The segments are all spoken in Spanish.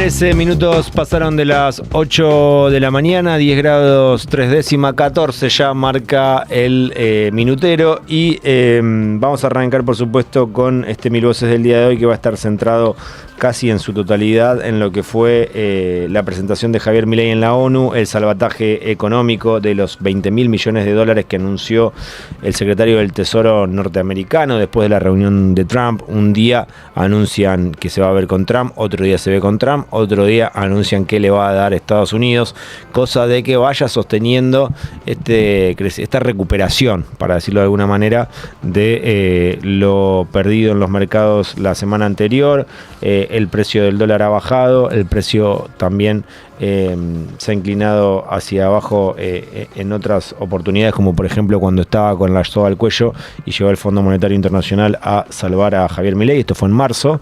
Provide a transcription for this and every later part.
13 minutos pasaron de las 8 de la mañana, 10 grados 3 décima, 14 ya marca el minutero y vamos a arrancar por supuesto con este Mil Voces del día de hoy que va a estar centrado casi en su totalidad en lo que fue la presentación de Javier Milei en la ONU, el salvataje económico de los 20.000 millones de dólares que anunció el secretario del Tesoro norteamericano después de la reunión de Trump. Un día anuncian que se va a ver con Trump, otro día se ve con Trump, otro día anuncian que le va a dar Estados Unidos, cosa de que vaya sosteniendo esta recuperación, para decirlo de alguna manera, de lo perdido en los mercados la semana anterior. El precio del dólar ha bajado, el precio también se ha inclinado hacia abajo en otras oportunidades, como por ejemplo cuando estaba con la soga al cuello y llegó el Fondo Monetario Internacional a salvar a Javier Milei. Esto fue en marzo,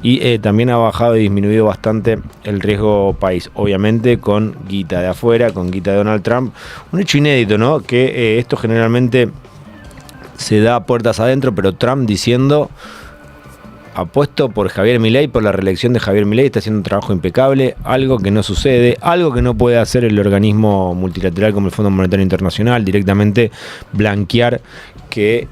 y también ha bajado y disminuido bastante el riesgo país, obviamente con guita de afuera, con guita de Donald Trump. Un hecho inédito, ¿no? Que esto generalmente se da a puertas adentro, pero Trump diciendo: apuesto por Javier Milei, por la reelección de Javier Milei, está haciendo un trabajo impecable, algo que no sucede, algo que no puede hacer el organismo multilateral como el Fondo Monetario Internacional, directamente blanquear que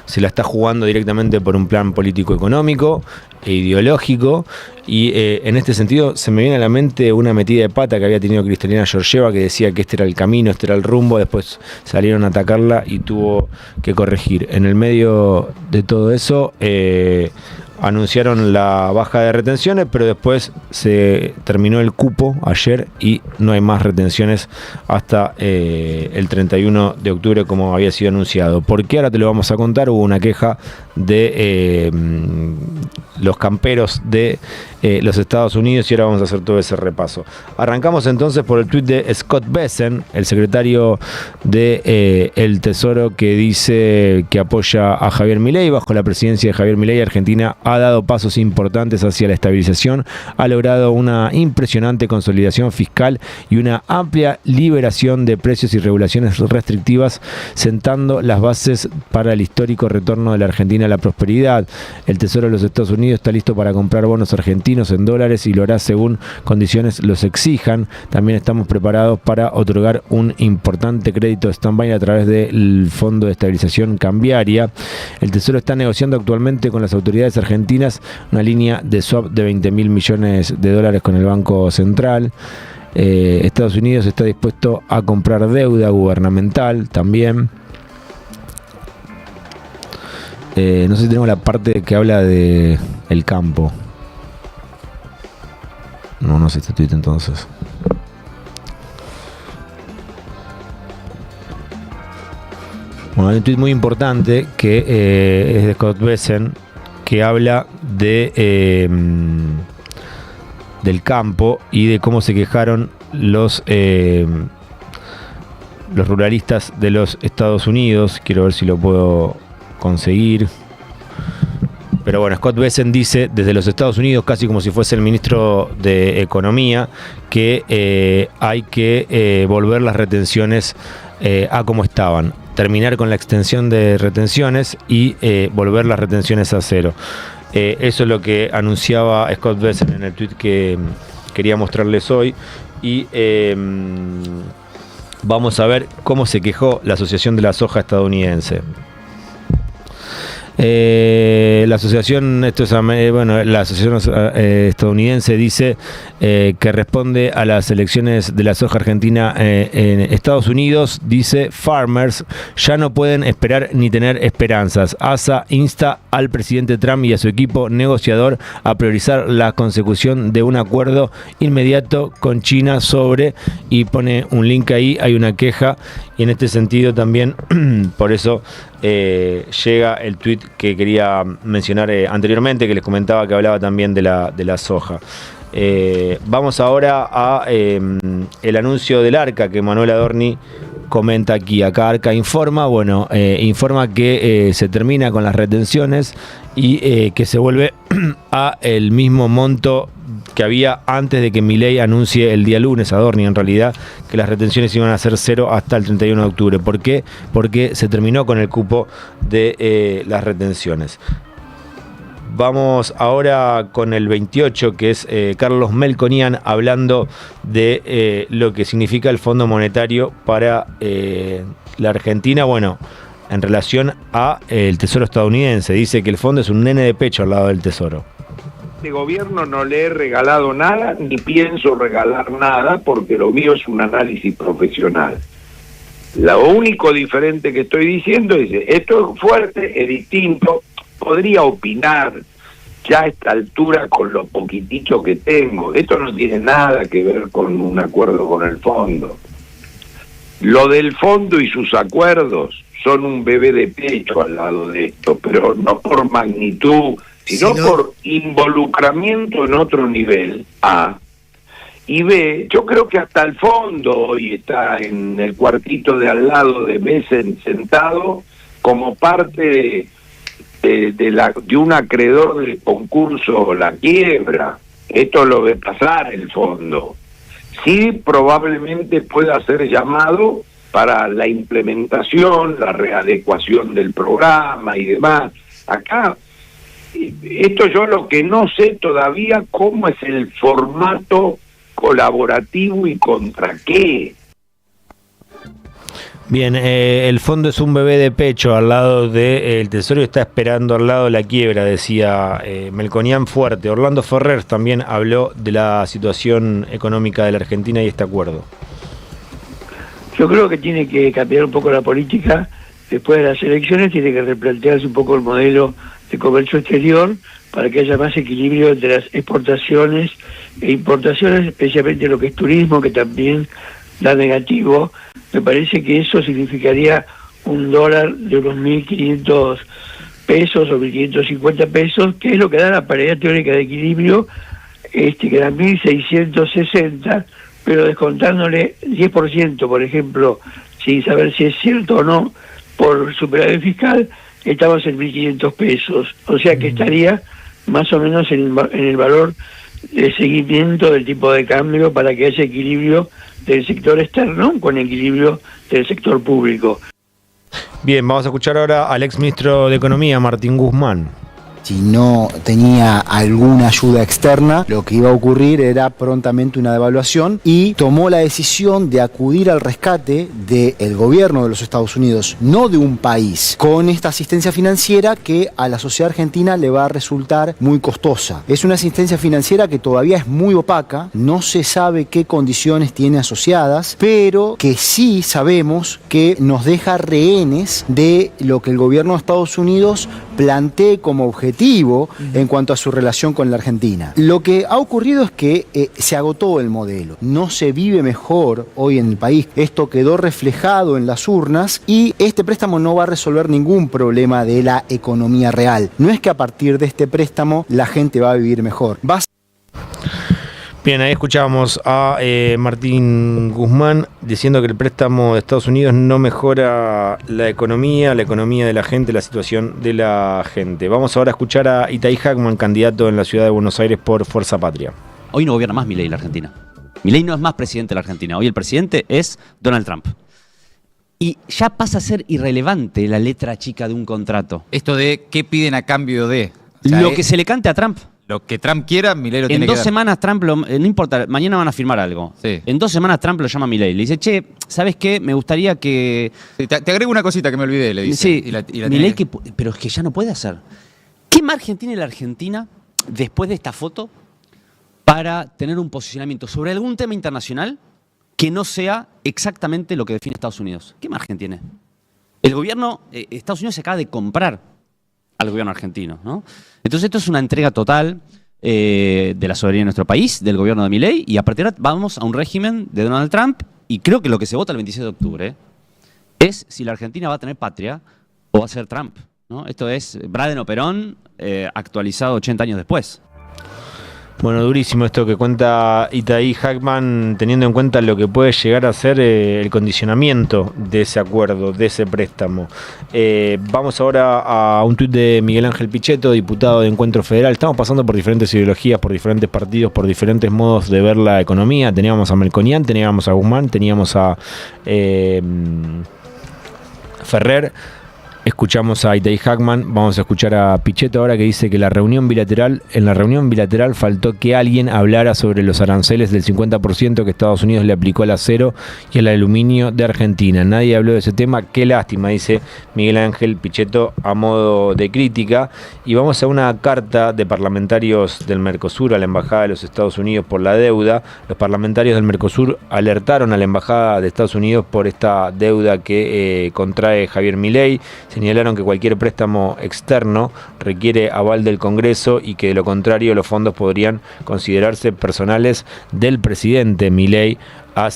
se la está jugando directamente por un plan político-económico e ideológico. Y en este sentido se me viene a la mente una metida de pata que había tenido Kristalina Georgieva, que decía que este era el camino, este era el rumbo. Después salieron a atacarla y tuvo que corregir. En el medio de todo eso anunciaron la baja de retenciones, pero después se terminó el cupo ayer y no hay más retenciones hasta el 31 de octubre como había sido anunciado. ¿Por qué? Ahora te lo vamos a contar. Hubo una queja de los camperos de los Estados Unidos y ahora vamos a hacer todo ese repaso. Arrancamos entonces por el tuit de Scott Bessent, el secretario de el Tesoro, que dice que apoya a Javier Milei. Bajo la presidencia de Javier Milei, Argentina ha dado pasos importantes hacia la estabilización, ha logrado una impresionante consolidación fiscal y una amplia liberación de precios y regulaciones restrictivas, sentando las bases para el histórico retorno de la Argentina a la prosperidad. El Tesoro de los Estados Unidos está listo para comprar bonos argentinos en dólares y lo hará según condiciones los exijan. También estamos preparados para otorgar un importante crédito de stand-by a través del Fondo de Estabilización Cambiaria. El Tesoro está negociando actualmente con las autoridades argentinas una línea de swap de 20.000 millones de dólares con el Banco Central. Estados Unidos está dispuesto a comprar deuda gubernamental también. No sé si tenemos la parte que habla de el campo. No sé este tweet entonces. Bueno, hay un tweet muy importante que es de Scott Bessent, que habla de del campo y de cómo se quejaron los ruralistas de los Estados Unidos. Quiero ver si lo puedo conseguir. Pero bueno, Scott Bessent dice desde los Estados Unidos, casi como si fuese el ministro de Economía, que hay que volver las retenciones a como estaban, terminar con la extensión de retenciones y volver las retenciones a cero. Eso es lo que anunciaba Scott Bessent en el tweet que quería mostrarles hoy. Y vamos a ver cómo se quejó la Asociación de la Soja estadounidense. La asociación estadounidense dice que responde a las elecciones de la soja argentina en Estados Unidos. Dice: farmers ya no pueden esperar ni tener esperanzas. ASA insta al presidente Trump y a su equipo negociador a priorizar la consecución de un acuerdo inmediato con China sobre, y pone un link ahí, hay una queja, y en este sentido también por eso llega el tuit que quería mencionar anteriormente, que les comentaba, que hablaba también de la soja. Vamos ahora a el anuncio del ARCA que Manuel Adorni comenta aquí. Acá ARCA informa, informa que se termina con las retenciones y que se vuelve a el mismo monto que había antes de que Milei anuncie el día lunes, Adorni en realidad, que las retenciones iban a ser cero hasta el 31 de octubre. ¿Por qué? Porque se terminó con el cupo de las retenciones. Vamos ahora con el 28, que es Carlos Melconian, hablando de lo que significa el Fondo Monetario para la Argentina. Bueno, en relación a el Tesoro estadounidense, dice que el fondo es un nene de pecho al lado del Tesoro. Este gobierno no le he regalado nada, ni pienso regalar nada, porque lo mío es un análisis profesional. Lo único diferente que estoy diciendo es, esto es fuerte, es distinto, podría opinar ya a esta altura con lo poquitito que tengo. Esto no tiene nada que ver con un acuerdo con el fondo. Lo del fondo y sus acuerdos son un bebé de pecho al lado de esto, pero no por magnitud, sino por involucramiento en otro nivel, A. Y B, yo creo que hasta el fondo hoy está en el cuartito de al lado de Messen sentado como parte de un acreedor del concurso La Quiebra. Esto lo ve pasar el fondo. Sí, probablemente pueda ser llamado para la implementación, la readecuación del programa y demás. Acá, esto yo lo que no sé todavía cómo es el formato colaborativo y contra qué. Bien, el fondo es un bebé de pecho al lado del Tesoro y está esperando al lado de La Quiebra, decía Melconian fuerte. Orlando Ferrer también habló de la situación económica de la Argentina y este acuerdo. Yo creo que tiene que cambiar un poco la política. Después de las elecciones tiene que replantearse un poco el modelo de comercio exterior para que haya más equilibrio entre las exportaciones e importaciones, especialmente lo que es turismo, que también da negativo. Me parece que eso significaría un dólar de unos 1.500 pesos o 1.550 pesos, que es lo que da la paridad teórica de equilibrio, que da 1.660, pero descontándole 10%, por ejemplo, sin saber si es cierto o no, por superávit fiscal, estamos en 1.500 pesos. O sea que estaría más o menos en el valor de seguimiento del tipo de cambio para que haya equilibrio del sector externo con equilibrio del sector público. Bien, vamos a escuchar ahora al exministro de Economía, Martín Guzmán. Si no tenía alguna ayuda externa, lo que iba a ocurrir era prontamente una devaluación, y tomó la decisión de acudir al rescate del gobierno de los Estados Unidos, no de un país, con esta asistencia financiera que a la sociedad argentina le va a resultar muy costosa. Es una asistencia financiera que todavía es muy opaca, no se sabe qué condiciones tiene asociadas, pero que sí sabemos que nos deja rehenes de lo que el gobierno de Estados Unidos plantee como objetivo en cuanto a su relación con la Argentina. Lo que ha ocurrido es que se agotó el modelo, no se vive mejor hoy en el país, esto quedó reflejado en las urnas y este préstamo no va a resolver ningún problema de la economía real. No es que a partir de este préstamo la gente va a vivir mejor. Bien, ahí escuchábamos a Martín Guzmán diciendo que el préstamo de Estados Unidos no mejora la economía de la gente, la situación de la gente. Vamos ahora a escuchar a Itay Hackman, candidato en la ciudad de Buenos Aires por Fuerza Patria. Hoy no gobierna más Milei en la Argentina. Milei no es más presidente de la Argentina. Hoy el presidente es Donald Trump. Y ya pasa a ser irrelevante la letra chica de un contrato. Esto de qué piden a cambio de... O sea, lo que se le cante a Trump. Lo que Trump quiera, Milei lo tiene que dar. En 2 semanas Trump, no importa, mañana van a firmar algo. Sí. En 2 semanas Trump lo llama a Milei. Le dice, che, ¿sabes qué? Me gustaría que... Sí, te agrego una cosita que me olvidé, le dice. Sí, y la Milei pero es que ya no puede hacer. ¿Qué margen tiene la Argentina después de esta foto para tener un posicionamiento sobre algún tema internacional que no sea exactamente lo que define Estados Unidos? ¿Qué margen tiene? El gobierno, Estados Unidos se acaba de comprar al gobierno argentino, ¿no? Entonces esto es una entrega total de la soberanía de nuestro país, del gobierno de Milei, y a partir de ahora vamos a un régimen de Donald Trump, y creo que lo que se vota el 26 de octubre es si la Argentina va a tener patria o va a ser Trump, ¿no? Esto es Braden o Perón actualizado 80 años después. Bueno, durísimo esto que cuenta Itay Hackman, teniendo en cuenta lo que puede llegar a ser el condicionamiento de ese acuerdo, de ese préstamo. Vamos ahora a un tuit de Miguel Ángel Pichetto, diputado de Encuentro Federal. Estamos pasando por diferentes ideologías, por diferentes partidos, por diferentes modos de ver la economía. Teníamos a Melconian, teníamos a Guzmán, teníamos a Ferrer. Escuchamos a Itay Hackman, vamos a escuchar a Pichetto ahora que dice que en la reunión bilateral faltó que alguien hablara sobre los aranceles del 50% que Estados Unidos le aplicó al acero y al aluminio de Argentina. Nadie habló de ese tema, qué lástima, dice Miguel Ángel Pichetto a modo de crítica. Y vamos a una carta de parlamentarios del Mercosur a la Embajada de los Estados Unidos por la deuda. Los parlamentarios del Mercosur alertaron a la Embajada de Estados Unidos por esta deuda que contrae Javier Milei. Señalaron que cualquier préstamo externo requiere aval del Congreso y que de lo contrario los fondos podrían considerarse personales del presidente Milei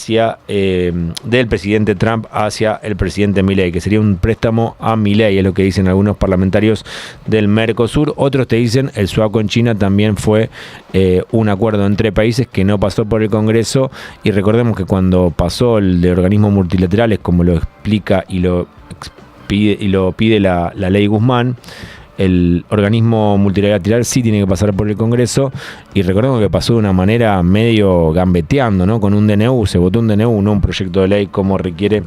del presidente Trump hacia el presidente Milei, que sería un préstamo a Milei, es lo que dicen algunos parlamentarios del Mercosur. Otros te dicen el swap con China también fue un acuerdo entre países que no pasó por el Congreso, y recordemos que cuando pasó el de organismos multilaterales, como lo explica y lo pide la ley Guzmán, el organismo multilateral sí tiene que pasar por el Congreso, y recordemos que pasó de una manera medio gambeteando, ¿no? Con un DNU, se votó un DNU, no un proyecto de ley como requiere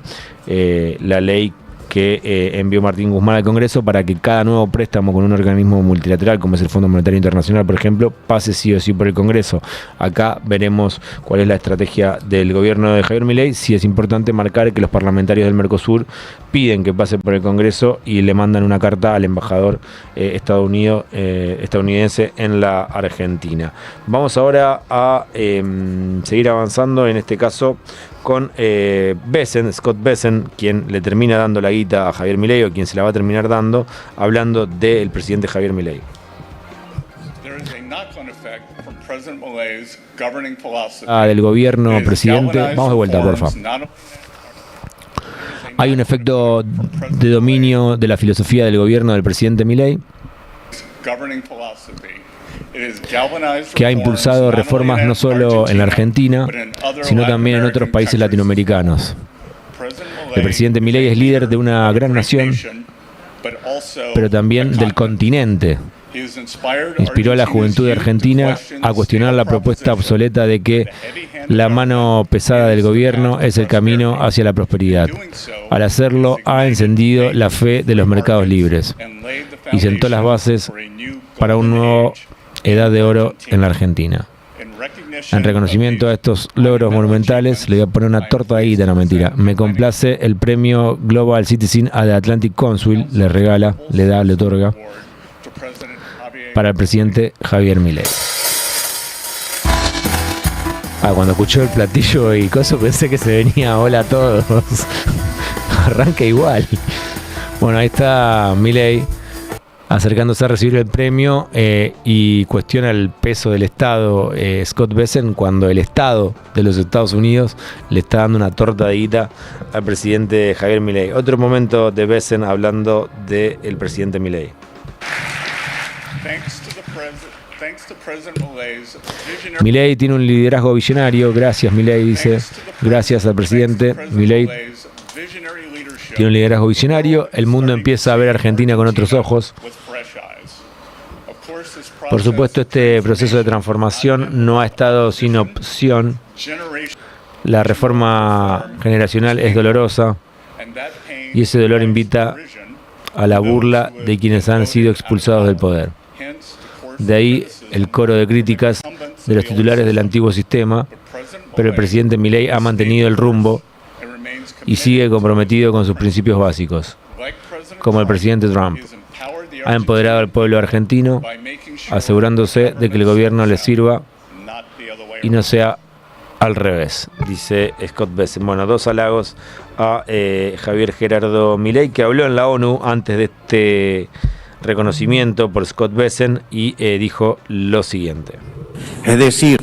la ley que envió Martín Guzmán al Congreso para que cada nuevo préstamo con un organismo multilateral, como es el Fondo Monetario Internacional, por ejemplo, pase sí o sí por el Congreso. Acá veremos cuál es la estrategia del gobierno de Javier Milei. Sí es importante marcar que los parlamentarios del Mercosur piden que pase por el Congreso y le mandan una carta al embajador estadounidense en la Argentina. Vamos ahora a seguir avanzando, en este caso con Scott Bessent, quien le termina dando la guita a Javier Milei, o quien se la va a terminar dando, hablando del presidente Javier Milei. Del gobierno presidente, vamos de vuelta, por favor. Hay un efecto de dominio de la filosofía del gobierno del presidente Milei, que ha impulsado reformas no solo en la Argentina, sino también en otros países latinoamericanos. El presidente Milei es líder de una gran nación, pero también del continente. Inspiró a la juventud de Argentina a cuestionar la propuesta obsoleta de que la mano pesada del gobierno es el camino hacia la prosperidad. Al hacerlo, ha encendido la fe de los mercados libres y sentó las bases para un nuevo edad de oro en la Argentina. En reconocimiento a estos logros monumentales, le voy a poner una torta de guita, no mentira. Me complace el premio Global Citizen a The Atlantic Council, le otorga para el presidente Javier Milei. Cuando escuchó el platillo y cosas pensé que se venía hola a todos. Arranca igual. Bueno, ahí está Milei acercándose a recibir el premio y cuestiona el peso del Estado, Scott Bessent, cuando el Estado de los Estados Unidos le está dando una torta de guita al presidente Javier Milei. Otro momento de Bessent hablando del presidente Milei. Milei tiene un liderazgo visionario, gracias Milei, dice, gracias al presidente Milei. Tiene un liderazgo visionario, el mundo empieza a ver a Argentina con otros ojos. Por supuesto, este proceso de transformación no ha estado sin opción. La reforma generacional es dolorosa y ese dolor invita a la burla de quienes han sido expulsados del poder. De ahí el coro de críticas de los titulares del antiguo sistema, pero el presidente Milei ha mantenido el rumbo y sigue comprometido con sus principios básicos. Como el presidente Trump, ha empoderado al pueblo argentino, asegurándose de que el gobierno le sirva y no sea al revés, dice Scott Bessent. Bueno, dos halagos a Javier Gerardo Milei, que habló en la ONU antes de este reconocimiento por Scott Bessent y dijo lo siguiente. Es decir,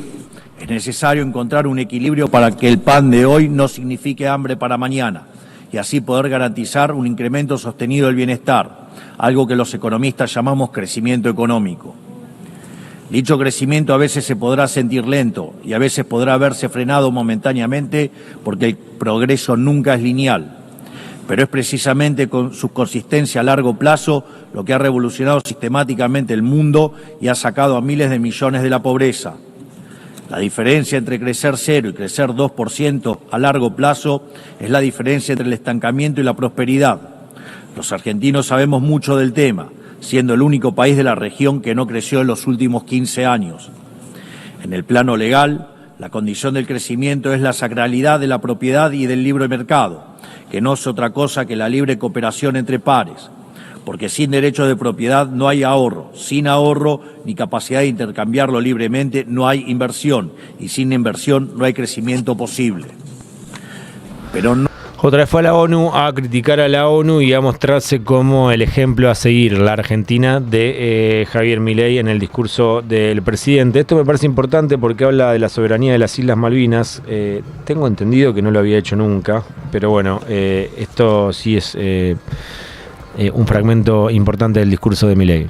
es necesario encontrar un equilibrio para que el pan de hoy no signifique hambre para mañana y así poder garantizar un incremento sostenido del bienestar, algo que los economistas llamamos crecimiento económico. Dicho crecimiento a veces se podrá sentir lento y a veces podrá verse frenado momentáneamente porque el progreso nunca es lineal, pero es precisamente con su consistencia a largo plazo lo que ha revolucionado sistemáticamente el mundo y ha sacado a miles de millones de la pobreza. La diferencia entre crecer 0 y crecer 2% a largo plazo es la diferencia entre el estancamiento y la prosperidad. Los argentinos sabemos mucho del tema, siendo el único país de la región que no creció en los últimos 15 años. En el plano legal, la condición del crecimiento es la sacralidad de la propiedad y del libre mercado, que no es otra cosa que la libre cooperación entre pares, porque sin derecho de propiedad no hay ahorro, sin ahorro ni capacidad de intercambiarlo libremente no hay inversión, y sin inversión no hay crecimiento posible. Pero no... Otra vez fue a la ONU a criticar a la ONU y a mostrarse como el ejemplo a seguir la Argentina de Javier Milei en el discurso del presidente. Esto me parece importante porque habla de la soberanía de las Islas Malvinas. Tengo entendido que no lo había hecho nunca, pero bueno, esto sí es un fragmento importante del discurso de Milei.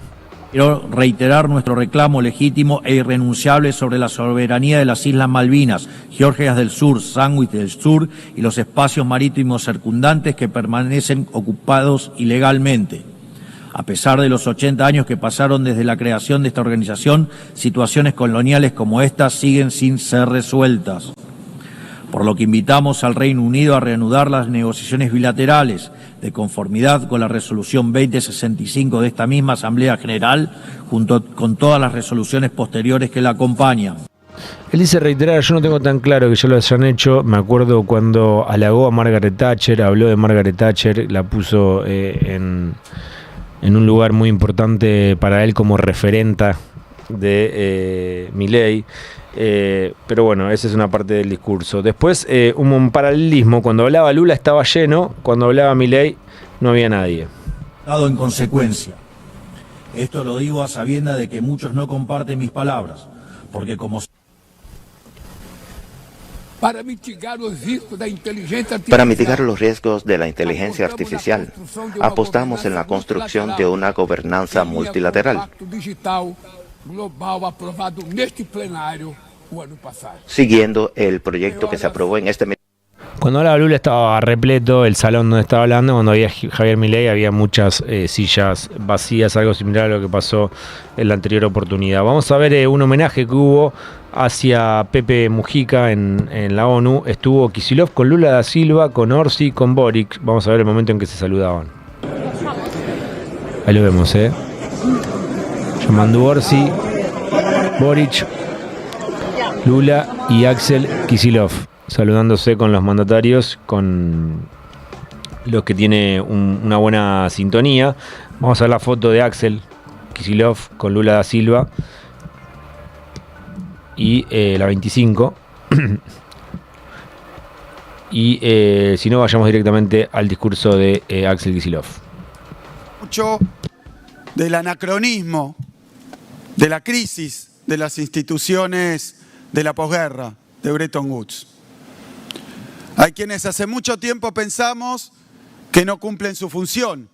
Quiero reiterar nuestro reclamo legítimo e irrenunciable sobre la soberanía de las Islas Malvinas, Georgias del Sur, Sandwich del Sur y los espacios marítimos circundantes que permanecen ocupados ilegalmente. A pesar de los 80 años que pasaron desde la creación de esta organización, situaciones coloniales como esta siguen sin ser resueltas. Por lo que invitamos al Reino Unido a reanudar las negociaciones bilaterales de conformidad con la resolución 2065 de esta misma Asamblea General, junto con todas las resoluciones posteriores que la acompañan. Él dice reiterar, yo no tengo tan claro que ya lo hayan hecho. Me acuerdo cuando halagó a Margaret Thatcher, habló de Margaret Thatcher, la puso en un lugar muy importante para él como referenta de Milei. Pero bueno, esa es una parte del discurso. Después hubo un paralelismo. Cuando hablaba Lula estaba lleno, cuando hablaba Milei no había nadie. Dado en consecuencia, esto lo digo a sabiendas de que muchos no comparten mis palabras, porque como... Para mitigar los riesgos de la inteligencia artificial, apostamos en la construcción de una gobernanza multilateral, siguiendo el proyecto que se aprobó en este mes. Cuando hablaba Lula estaba repleto el salón donde estaba hablando. Cuando había Javier Milei había muchas sillas vacías, algo similar a lo que pasó en la anterior oportunidad. Vamos a ver un homenaje que hubo hacia Pepe Mujica en la ONU. Estuvo Kicillof con Lula da Silva, con Orsi, con Boric. Vamos a ver el momento en que se saludaban. Ahí lo vemos, Yamandu Orsi, Boric, Lula y Axel Kicillof, saludándose con los mandatarios, con los que tiene una buena sintonía. Vamos a ver la foto de Axel Kicillof con Lula da Silva y la 25. Y si no, vayamos directamente al discurso de Axel Kicillof. Mucho del anacronismo, de la crisis de las instituciones de la posguerra, de Bretton Woods. Hay quienes hace mucho tiempo pensamos que no cumplen su función.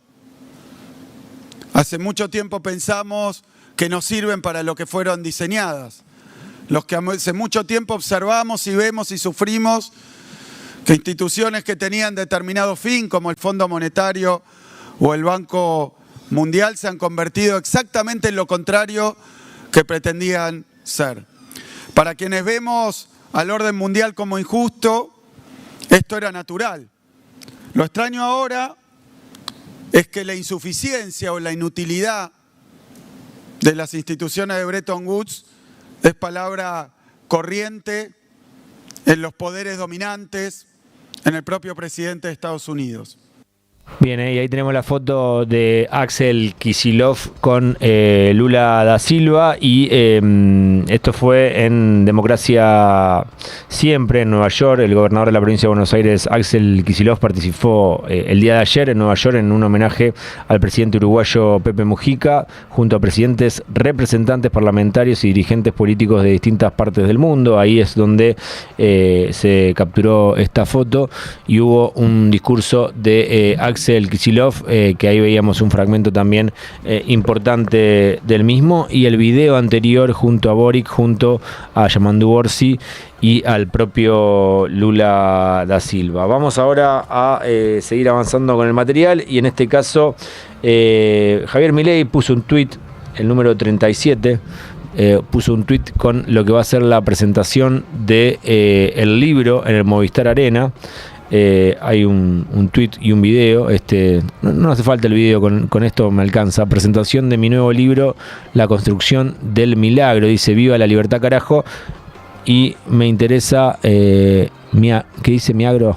Hace mucho tiempo pensamos que no sirven para lo que fueron diseñadas. Los que hace mucho tiempo observamos y vemos y sufrimos que instituciones que tenían determinado fin, como el Fondo Monetario o el Banco Mundial, se han convertido exactamente en lo contrario que pretendían ser. Para quienes vemos al orden mundial como injusto, esto era natural. Lo extraño ahora es que la insuficiencia o la inutilidad de las instituciones de Bretton Woods es palabra corriente en los poderes dominantes, en el propio presidente de Estados Unidos. Bien, y ahí tenemos la foto de Axel Kicillof con Lula da Silva, y esto fue en Democracia Siempre, en Nueva York. El gobernador de la provincia de Buenos Aires, Axel Kicillof, participó el día de ayer en Nueva York en un homenaje al presidente uruguayo Pepe Mujica, junto a presidentes, representantes parlamentarios y dirigentes políticos de distintas partes del mundo. Ahí es donde se capturó esta foto y hubo un discurso de Axel Kicillof, que ahí veíamos un fragmento también importante del mismo, y el video anterior junto a Boric, junto a Yamandu Orsi y al propio Lula da Silva. Vamos ahora a seguir avanzando con el material, y en este caso Javier Milei puso un tuit, el número 37, puso un tuit con lo que va a ser la presentación de el libro en el Movistar Arena. hay un tweet y un video. No hace falta el video, con esto me alcanza. Presentación de mi nuevo libro, La construcción del milagro. Dice: viva la libertad, carajo. Y me interesa, ¿qué dice Miagro?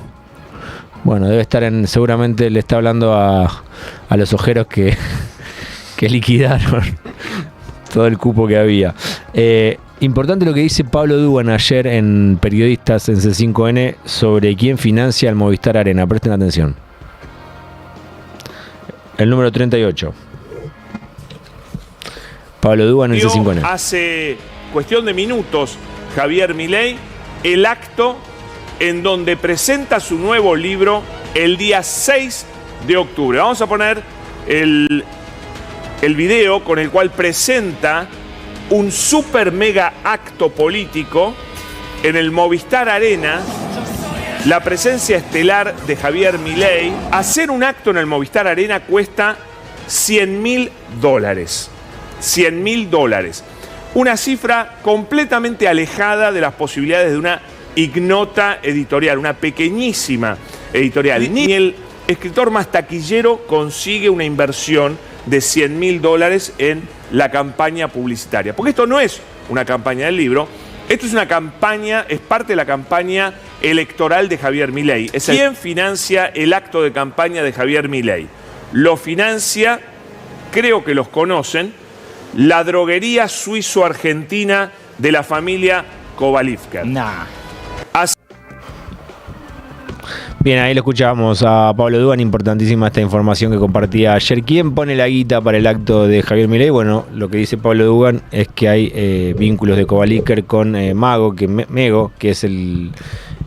Bueno, debe estar seguramente le está hablando a los ojeros que liquidaron todo el cupo que había. Importante lo que dice Pablo Dugan ayer en Periodistas en C5N sobre quién financia el Movistar Arena. Presten atención. El número 38. Pablo Dugan en C5N. Hace cuestión de minutos, Javier Milei, el acto en donde presenta su nuevo libro el día 6 de octubre. Vamos a poner el video con el cual presenta un super mega acto político en el Movistar Arena. La presencia estelar de Javier Milei. Hacer un acto en el Movistar Arena cuesta $100.000. $100.000. Una cifra completamente alejada de las posibilidades de una ignota editorial, una pequeñísima editorial. Ni el escritor más taquillero consigue una inversión de $100.000 en la campaña publicitaria. Porque esto no es una campaña del libro, esto es una campaña, es parte de la campaña electoral de Javier Milei. ¿Quién financia el acto de campaña de Javier Milei? Lo financia, creo que los conocen, la droguería suizo-argentina de la familia Kovalevker. Bien, ahí lo escuchábamos a Pablo Dugan, importantísima esta información que compartía ayer. ¿Quién pone la guita para el acto de Javier Milei? Bueno, lo que dice Pablo Dugan es que hay vínculos de Kovalevker con Mego, que es el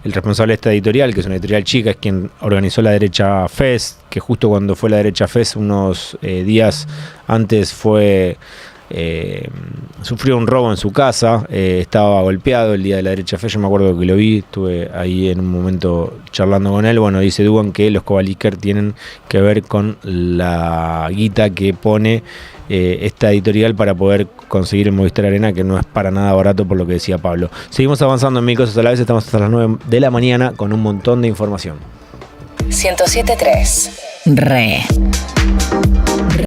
responsable de esta editorial, que es una editorial chica, es quien organizó la Derecha Fest, que justo cuando fue la Derecha Fest, unos días antes sufrió un robo en su casa, estaba golpeado el día de la Derecha Fest, yo me acuerdo que lo vi, estuve ahí en un momento charlando con él. Bueno, dice Dugan que los Kovalevker tienen que ver con la guita que pone esta editorial para poder conseguir el Movistar Arena, que no es para nada barato, por lo que decía Pablo. Seguimos avanzando en Mil Cosas a la Vez, estamos hasta las 9 de la mañana con un montón de información. 107.3 Re.